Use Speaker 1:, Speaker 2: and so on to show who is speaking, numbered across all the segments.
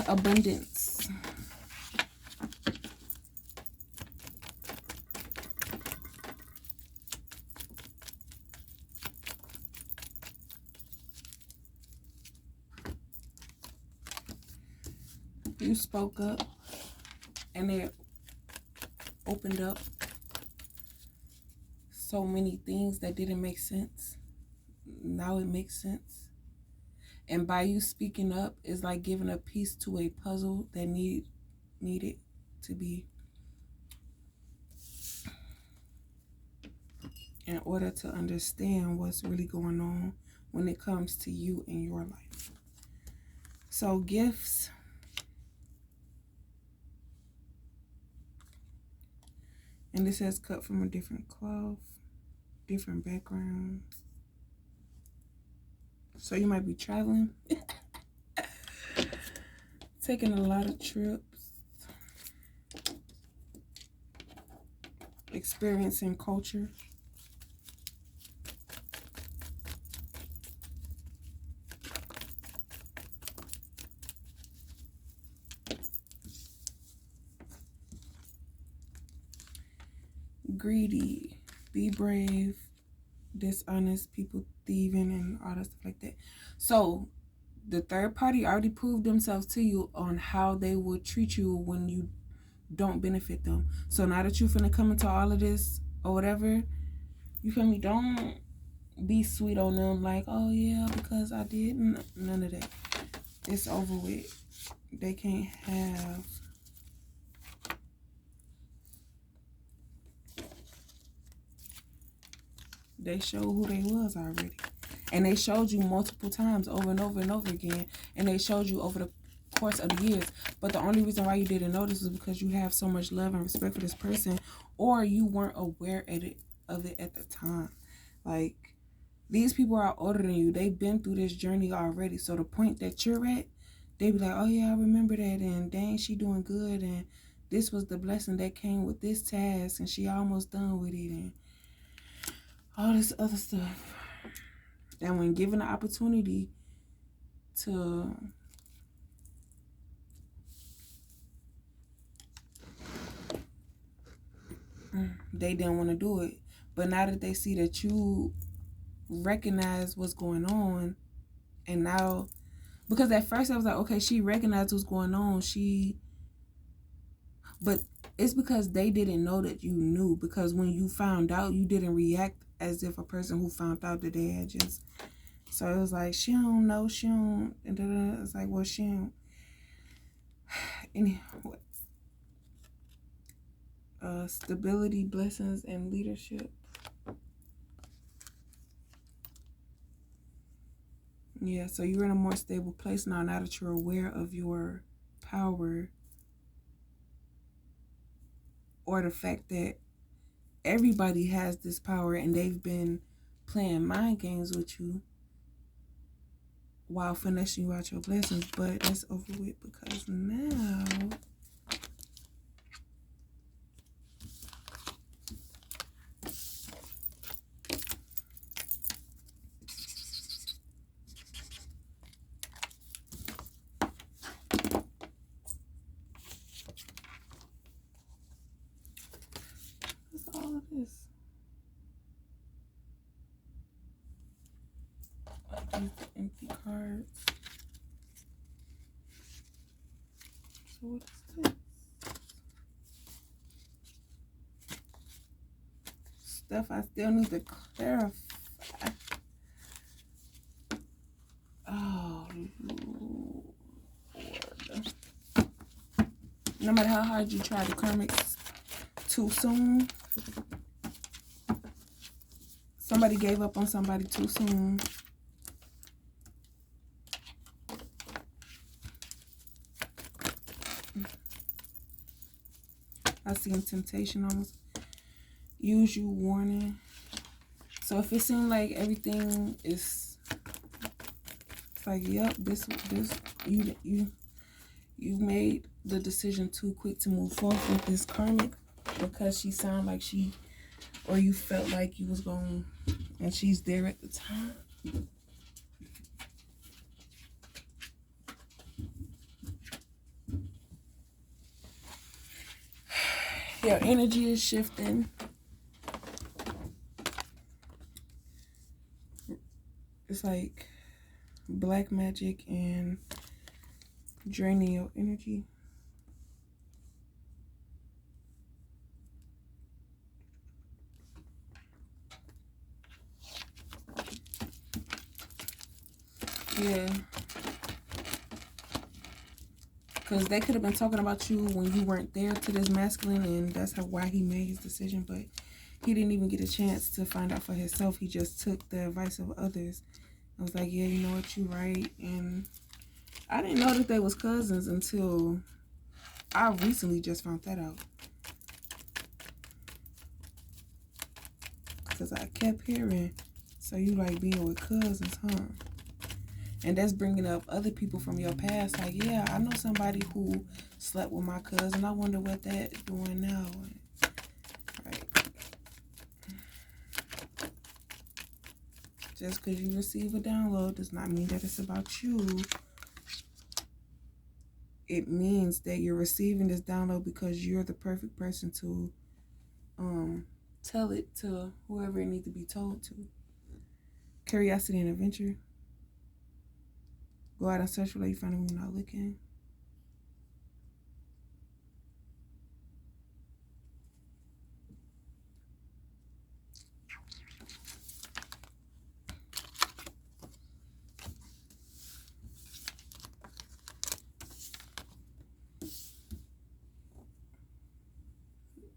Speaker 1: Abundance. You spoke up and it opened up so many things that didn't make sense. Now it makes sense. And by you speaking up is like giving a piece to a puzzle that needed to be, in order to understand what's really going on when it comes to you in your life. So gifts. And it says cut from a different cloth, different backgrounds. So you might be traveling, taking a lot of trips, experiencing culture. Greedy, be brave, dishonest, people thieving, and all that stuff like that. So the third party already proved themselves to you on how they will treat you when you don't benefit them. So now that you're finna come into all of this or whatever, you feel me? Don't be sweet on them like, oh yeah, because I did. None of that. It's over with. They can't have. They showed who they was already. And they showed you multiple times over and over and over again. And they showed you over the course of the years. But the only reason why you didn't notice is because you have so much love and respect for this person, or you weren't aware of it at the time. Like, these people are older than you. They've been through this journey already. So the point that you're at, they be like, oh yeah, I remember that, and dang, she doing good, and this was the blessing that came with this task, and she almost done with it, and all this other stuff. And when given the opportunity to they didn't want to do it. But now that they see that you recognize what's going on, and now, because at first I was like, okay, she recognized what's going on, but it's because they didn't know that you knew, because when you found out, you didn't react as if a person who found out that they had just, so it was like, she don't know, she don't, and it's like, well, she don't. Anyway, stability, blessings, and leadership. Yeah, so you're in a more stable place now that you're aware of your power, or the fact that everybody has this power and they've been playing mind games with you while finessing you out your blessings. But that's over with, because now what's all of this? Like these empty cards. So what is this? Stuff I still need to clarify. Oh, Lord. No matter how hard you try, the karmics too soon. Somebody gave up on somebody too soon. I see temptation almost. Use you warning. So if it seems like everything is, it's like, yep, this you made the decision too quick to move forward with this karmic, because she sounded like she, or you felt like you was going, and she's there at the time. Your energy is shifting. It's like black magic and draining your energy. Yeah. Because they could have been talking about you when you weren't there to this masculine, and that's why he made his decision. But he didn't even get a chance to find out for himself. He just took the advice of others. I was like, yeah, you know what, you right. And I didn't know that they was cousins until I recently just found that out. Because I kept hearing, so you like being with cousins, huh? And that's bringing up other people from your past. Like, yeah, I know somebody who slept with my cousin. I wonder what that's doing now. Right. Just because you receive a download does not mean that it's about you. It means that you're receiving this download because you're the perfect person to tell it to whoever it needs to be told to. Curiosity and adventure. Go out and search for that you find it when you're not looking.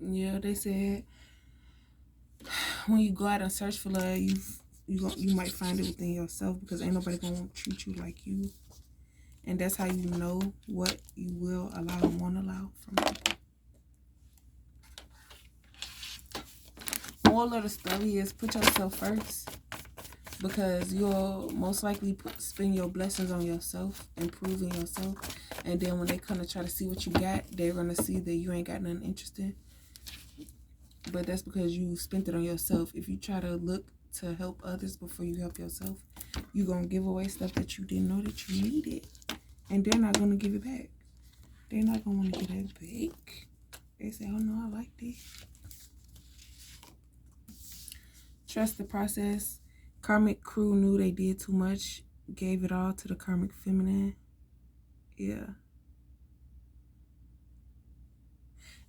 Speaker 1: Yeah, they said when you go out and search for love, you might find it within yourself, because ain't nobody gonna treat you like you. And that's how you know what you will allow and won't allow from people. Moral of the story is put yourself first, because you'll most likely spend your blessings on yourself, improving yourself. And then when they come to try to see what you got, they're gonna see that you ain't got nothing interesting. But that's because you spent it on yourself. If you try to look to help others before you help yourself, you're going to give away stuff that you didn't know that you needed. And they're not going to give it back. They're not going to want to get it back. They say, oh no, I like this. Trust the process. Karmic crew knew they did too much. Gave it all to the karmic feminine. Yeah.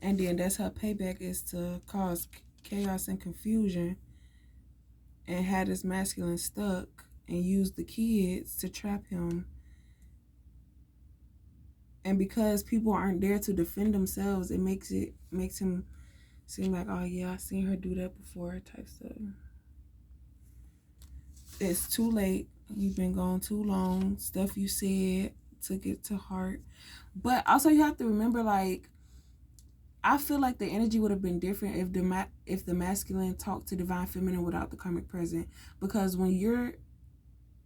Speaker 1: And then that's her payback, is to cause chaos and confusion and had this masculine stuck and use the kids to trap him. And because people aren't there to defend themselves, it makes him seem like, oh yeah, I seen her do that before type stuff. It's too late. You've been gone too long. Stuff you said took it to heart. But also you have to remember, like, I feel like the energy would have been different if the masculine talked to divine feminine without the karmic present. Because when you're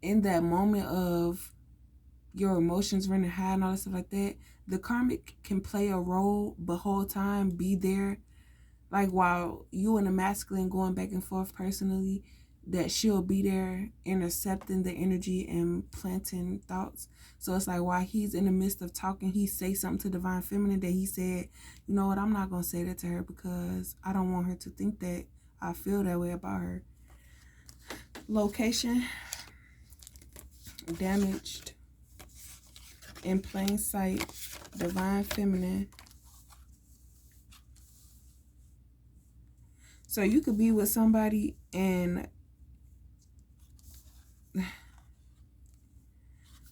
Speaker 1: in that moment of your emotions running high and all that stuff like that, the karmic can play a role the whole time, be there. Like while you and the masculine going back and forth personally, that she'll be there intercepting the energy and planting thoughts. So it's like while he's in the midst of talking, he say something to divine feminine that he said, you know what, I'm not going to say that to her because I don't want her to think that I feel that way about her. Location, damaged, in plain sight, divine feminine. So you could be with somebody and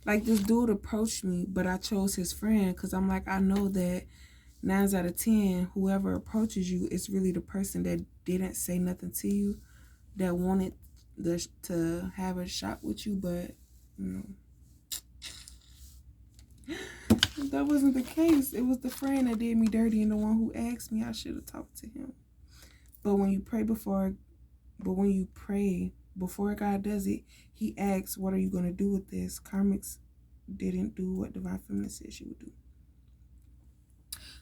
Speaker 1: like this dude approached me, but I chose his friend because I'm like, I know that 9 out of 10, whoever approaches you is really the person that didn't say nothing to you, that wanted to have a shot with you, but you know, that wasn't the case. It was the friend that did me dirty and the one who asked me. I should have talked to him. But when you pray before God does it, he asks, what are you going to do with this? Karmics didn't do what divine feminine said she would do.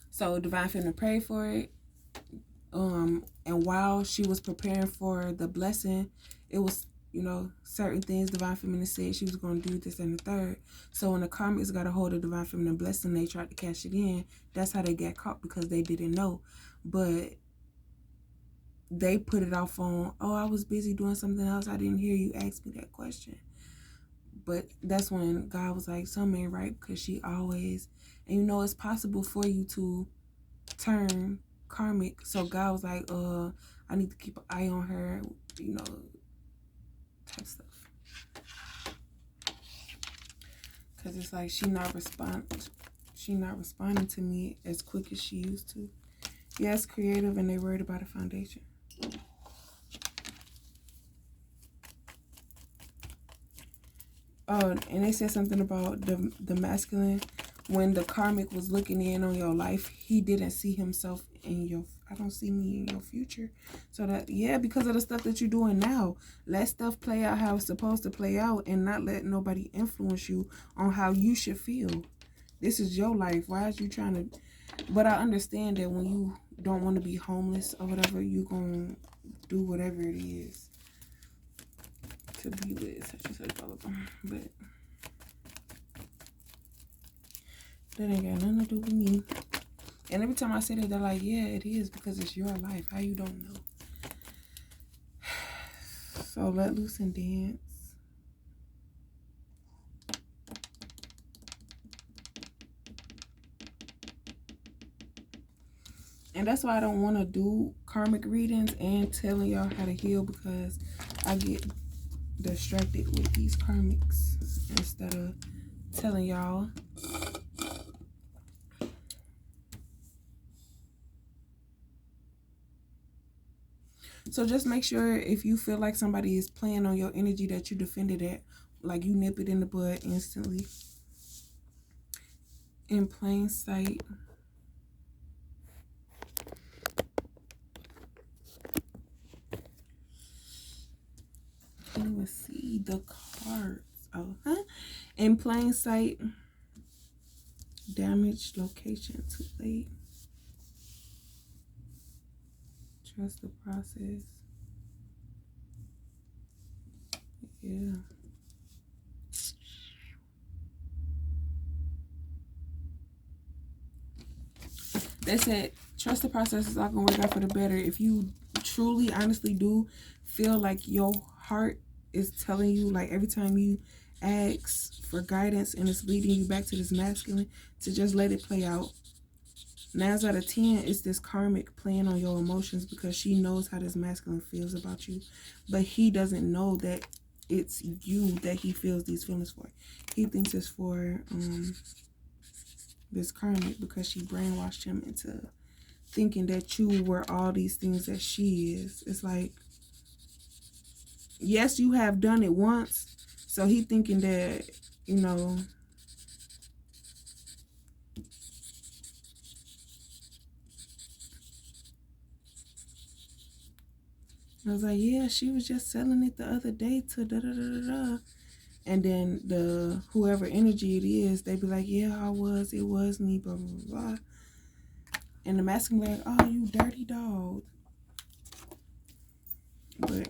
Speaker 1: So divine feminine prayed for it. And while she was preparing for the blessing, it was, you know, certain things divine feminine said she was going to do, this and the third. So when the karmics got a hold of divine feminine blessing, they tried to cash it in. That's how they got caught, because they didn't know. but they put it off on, oh, I was busy doing something else. I didn't hear you ask me that question. But that's when God was like, something ain't right, because she always, and you know, it's possible for you to turn karmic. So God was like, I need to keep an eye on her, you know, type stuff. Because it's like she not responding to me as quick as she used to. Yes, creative, and they worried about a foundation. Oh, and they said something about the masculine. When the karmic was looking in on your life, he didn't see himself in your, I don't see me in your future. So that, yeah, because of the stuff that you're doing now, let stuff play out how it's supposed to play out and not let nobody influence you on how you should feel. This is your life. Why are you trying to, but I understand that when you don't want to be homeless or whatever, you gonna do whatever it is to be with such and such, blah, blah, blah. But that ain't got nothing to do with me. And every time I say that, they're like, yeah, it is, because it's your life. How you don't know? So let loose and dance. And that's why I don't want to do karmic readings and telling y'all how to heal, because I get distracted with these karmics instead of telling y'all. So just make sure if you feel like somebody is playing on your energy that you defended it, like you nip it in the bud instantly. In plain sight. Can't even see the cards. Oh, huh? In plain sight. Damaged location, too late. Trust the process. Yeah. They said, trust the process, is all going to work out for the better. If you truly, honestly do feel like your heart is telling you, like every time you ask for guidance and it's leading you back to this masculine, to just let it play out. 9 out of 10, it's this karmic playing on your emotions, because she knows how this masculine feels about you. But he doesn't know that it's you that he feels these feelings for. He thinks it's for this karmic, because she brainwashed him into thinking that you were all these things that she is. It's like, yes, you have done it once, so he thinking that, you know, I was like, yeah, she was just selling it the other day to da da da da da. And then the whoever energy it is, they be like, yeah, it was me, blah, blah, blah. And the masculine like, oh, you dirty dog. But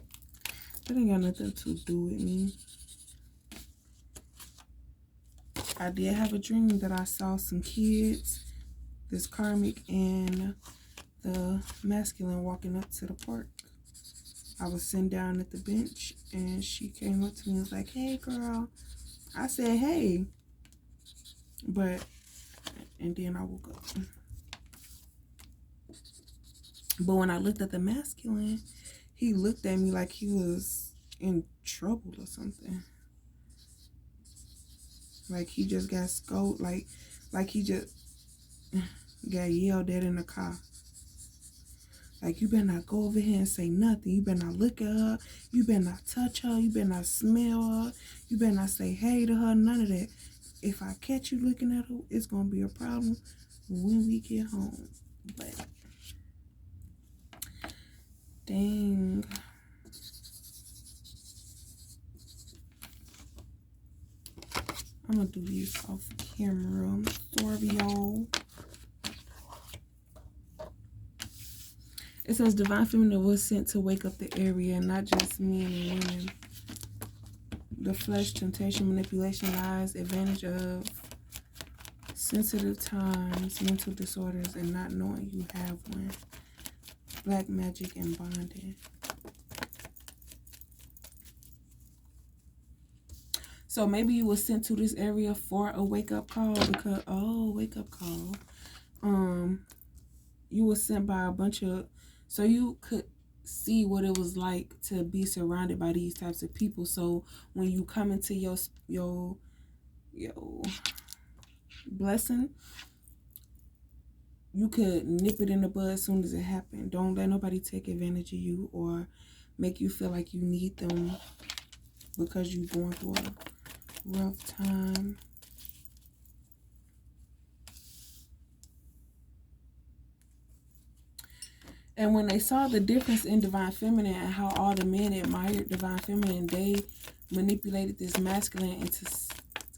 Speaker 1: that ain't got nothing to do with me. I did have a dream that I saw some kids, this karmic and the masculine, walking up to the park. I was sitting down at the bench and she came up to me and was like, hey girl. I said, hey. And then I woke up. But when I looked at the masculine, he looked at me like he was in trouble or something. Like he just got scolded, like he just got yelled at in the car. Like, you better not go over here and say nothing. You better not look at her. You better not touch her. You better not smell her. You better not say hey to her. None of that. If I catch you looking at her, it's going to be a problem when we get home. But, dang. I'm going to do these off camera. I'm sorry, y'all. It says divine feminine was sent to wake up the area, not just men and women. The flesh, temptation, manipulation, lies, advantage of, sensitive times, mental disorders, and not knowing you have one. Black magic and bonding. So maybe you were sent to this area for a wake-up call because, wake-up call. You were sent by a bunch of, so you could see what it was like to be surrounded by these types of people. So when you come into your blessing, you could nip it in the bud as soon as it happened. Don't let nobody take advantage of you or make you feel like you need them because you're going through a rough time. And when they saw the difference in Divine Feminine and how all the men admired Divine Feminine, they manipulated this masculine into,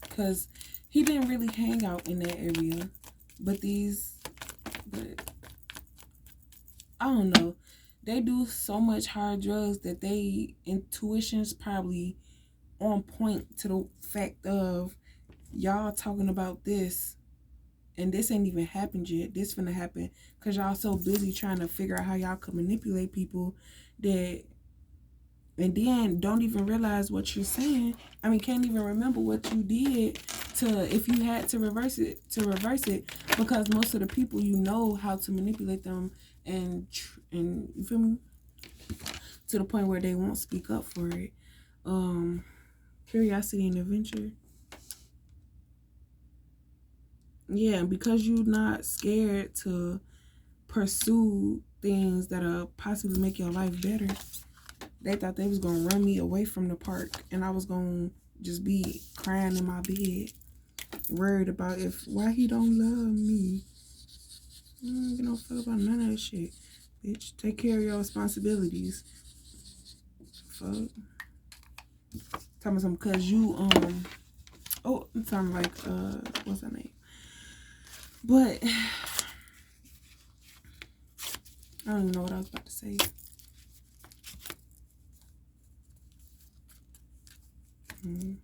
Speaker 1: because he didn't really hang out in that area. But I don't know. They do so much hard drugs that they intuition's probably on point to the fact of y'all talking about this. And this ain't even happened yet. This finna happen because y'all so busy trying to figure out how y'all can manipulate people that, and then don't even realize what you're saying. I mean, can't even remember what you did if you had to reverse it, because most of the people, you know how to manipulate them and you feel me? To the point where they won't speak up for it. Curiosity and adventure. Yeah, because you're not scared to pursue things that'll possibly make your life better. They thought they was going to run me away from the park and I was going to just be crying in my bed, worried about why he don't love me. I don't give no fuck about none of that shit. Bitch, take care of your responsibilities. Fuck. Tell me something, because you, I'm talking like, what's her name? But I don't even know what I was about to say. And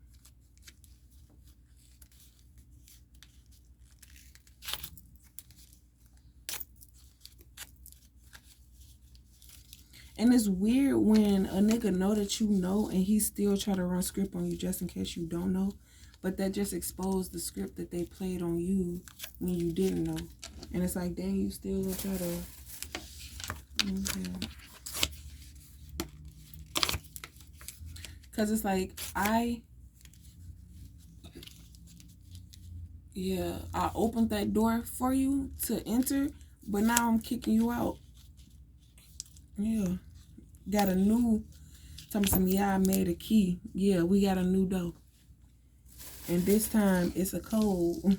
Speaker 1: it's weird when a nigga know that you know and he still try to run script on you just in case you don't know. But that just exposed the script that they played on you when you didn't know. And it's like, dang, you still gonna try to... Because it's like, I opened that door for you to enter, but now I'm kicking you out. Yeah. Got a new... I made a key. Yeah, we got a new door. And this time, it's a code.